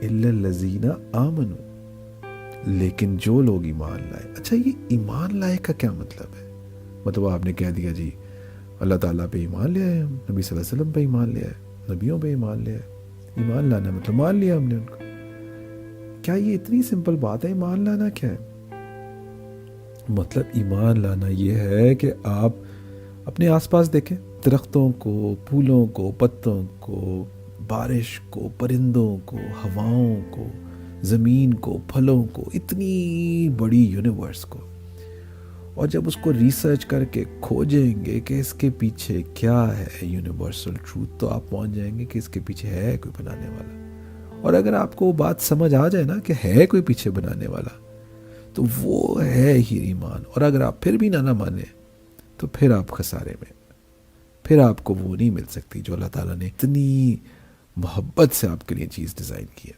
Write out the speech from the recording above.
الا الذین آمنوا، لیکن جو لوگ ایمان لائے. اچھا یہ ایمان لائے کا کیا مطلب ہے؟ مطلب آپ نے کہہ دیا جی اللہ تعالیٰ پہ ایمان لے آئے، ہم نبی صلی اللہ علیہ وسلم پہ ایمان لے آئے، نبیوں پہ ایمان لے آئے. ایمان لانا مطلب مان لیا ہم نے ان کو. کیا یہ اتنی سمپل بات ہے؟ ایمان لانا کیا ہے؟ مطلب ایمان لانا یہ ہے کہ آپ اپنے آس پاس دیکھیں، درختوں کو، پھولوں کو، پتوں کو، بارش کو، پرندوں کو، ہواؤں کو، زمین کو، پھلوں کو، اتنی بڑی یونیورس کو، اور جب اس کو ریسرچ کر کے کھوجیں گے کہ اس کے پیچھے کیا ہے یونیورسل ٹروتھ، تو آپ پہنچ جائیں گے کہ اس کے پیچھے ہے کوئی بنانے والا. اور اگر آپ کو وہ بات سمجھ آ جائے نا کہ ہے کوئی پیچھے بنانے والا، تو وہ ہے ہی ایمان. اور اگر آپ پھر بھی نہ مانیں تو پھر آپ خسارے میں، پھر آپ کو وہ نہیں مل سکتی جو اللہ تعالیٰ نے اتنی محبت سے آپ کے لیے چیز ڈیزائن کی ہے.